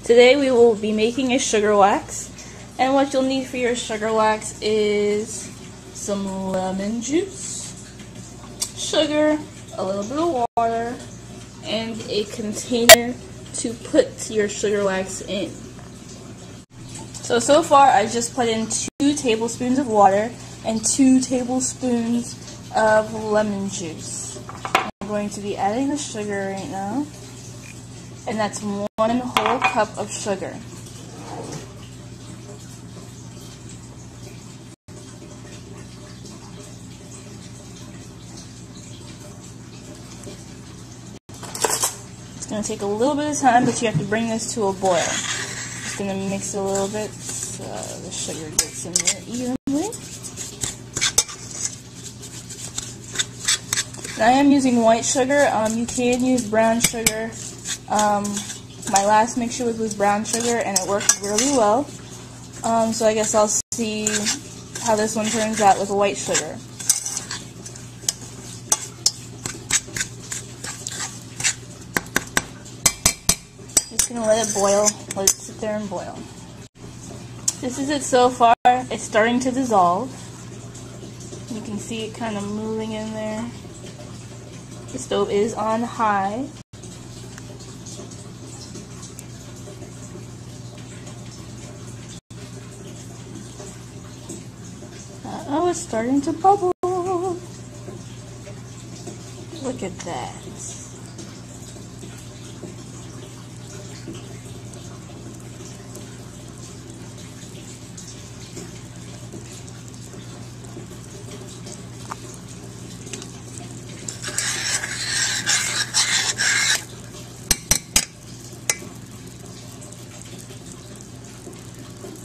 Today we will be making a sugar wax, and what you'll need for your sugar wax is some lemon juice, sugar, a little bit of water, and a container to put your sugar wax in. So far I just put in 2 tablespoons of water and 2 tablespoons of lemon juice. I'm going to be adding the sugar right now, and that's 1 whole cup of sugar. It's going to take a little bit of time, but you have to bring this to a boil. Just going to mix it a little bit so the sugar gets in there evenly. Now I am using white sugar. You can use brown sugar. My last mixture was with brown sugar and it worked really well. So I guess I'll see how this one turns out with white sugar. Just gonna let it boil, let it sit there and boil. This is it so far. It's starting to dissolve. You can see it kind of moving in there. The stove is on high. Oh, it's starting to bubble. Look at that.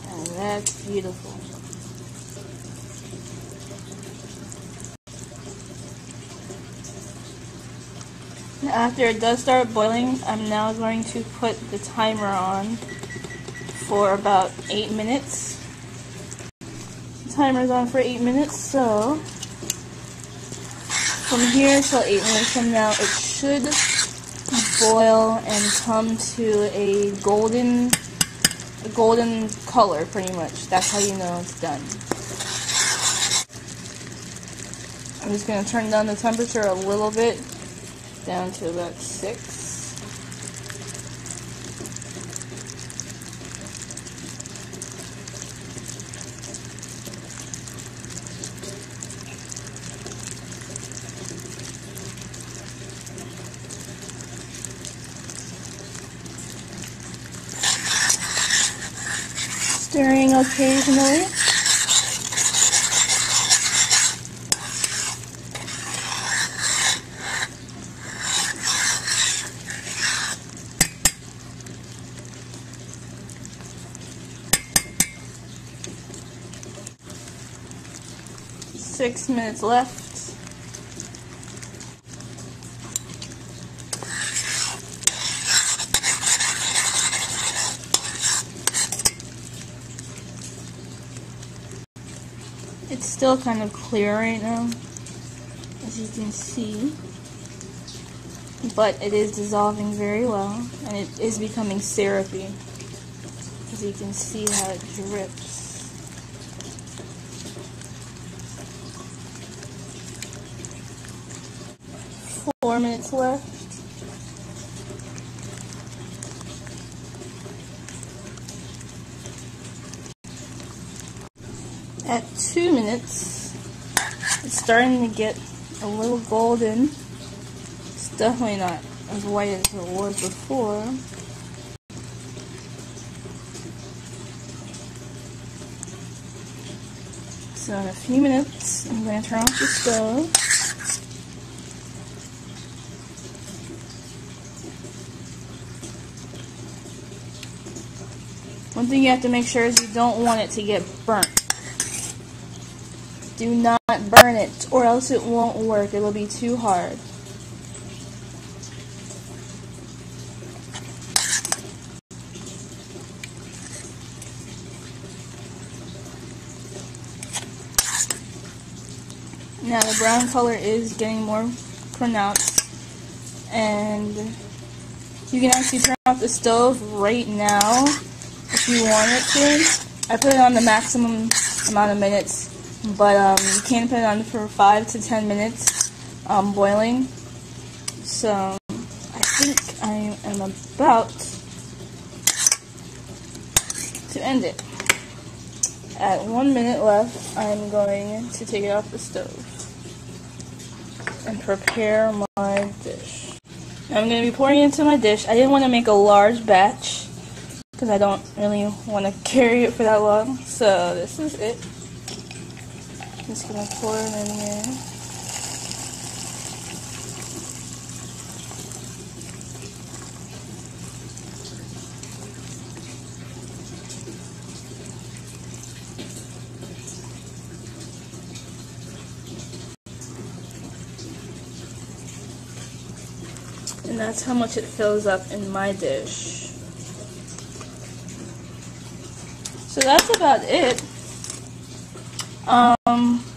And that's beautiful. After it does start boiling, I'm now going to put the timer on for about 8 minutes. The timer's on for 8 minutes, so from here till 8 minutes from now, it should boil and come to a golden color, pretty much. That's how you know it's done. I'm just going to turn down the temperature a little bit, down to about 6. Stirring occasionally. Six minutes left. It's still kind of clear right now, as you can see, but it is dissolving very well, and it is becoming syrupy, as you can see how it drips. 4 minutes left. At 2 minutes, it's starting to get a little golden. It's definitely not as white as it was before. So in a few minutes, I'm going to turn off the stove. One thing you have to make sure is you don't want it to get burnt. Do not burn it, or else it won't work. It will be too hard. Now the brown color is getting more pronounced, and You can actually turn off the stove right now if you want it to. I put it on the maximum amount of minutes, but you can put it on for 5 to 10 minutes boiling. So I think I am about to end it. At 1 minute left, I'm going to take it off the stove and prepare my dish. I'm going to be pouring it into my dish. I didn't want to make a large batch because I don't really want to carry it for that long. So this is it. Just going to pour it in here. And that's how much it fills up in my dish. So that's about it.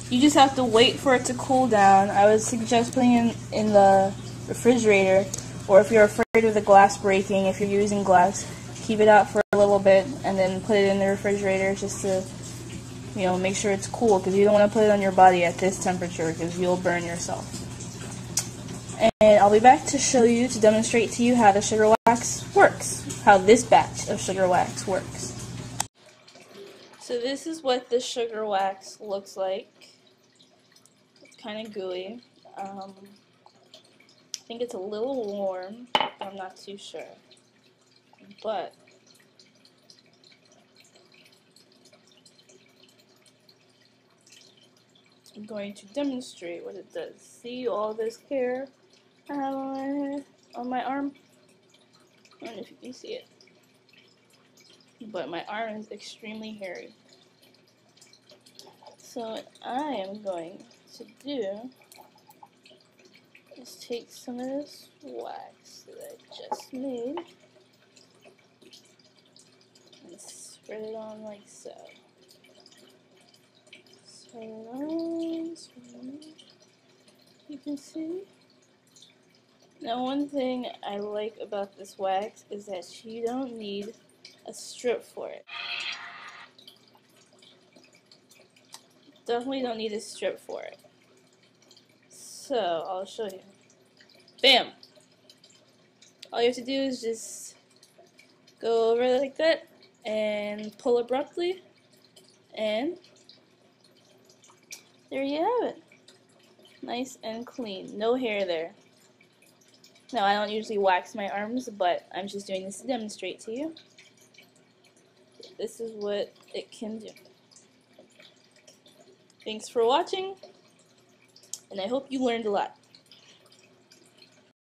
You just have to wait for it to cool down. I would suggest putting it in the refrigerator, or if you're afraid of the glass breaking, if you're using glass, keep it out for a little bit and then put it in the refrigerator just to, you know, make sure it's cool, because you don't want to put it on your body at this temperature because you'll burn yourself. And I'll be back to show you, to demonstrate to you how the sugar wax works, how this batch of sugar wax works. So this is what the sugar wax looks like. It's kind of gooey. I think it's a little warm, I'm not too sure. But I'm going to demonstrate what it does. See all this hair I have on my arm? I don't know if you can see it, but my arm is extremely hairy. So what I am going to do is take some of this wax that I just made and spread it on like so. Spread it on, you can see. Now one thing I like about this wax is that you don't need a strip for it. Definitely don't need a strip for it. So I'll show you. Bam! All you have to do is just go over like that and pull abruptly, and there you have it. Nice and clean. No hair there. Now I don't usually wax my arms, but I'm just doing this to demonstrate to you. This is what it can do. Thanks for watching, and I hope you learned a lot.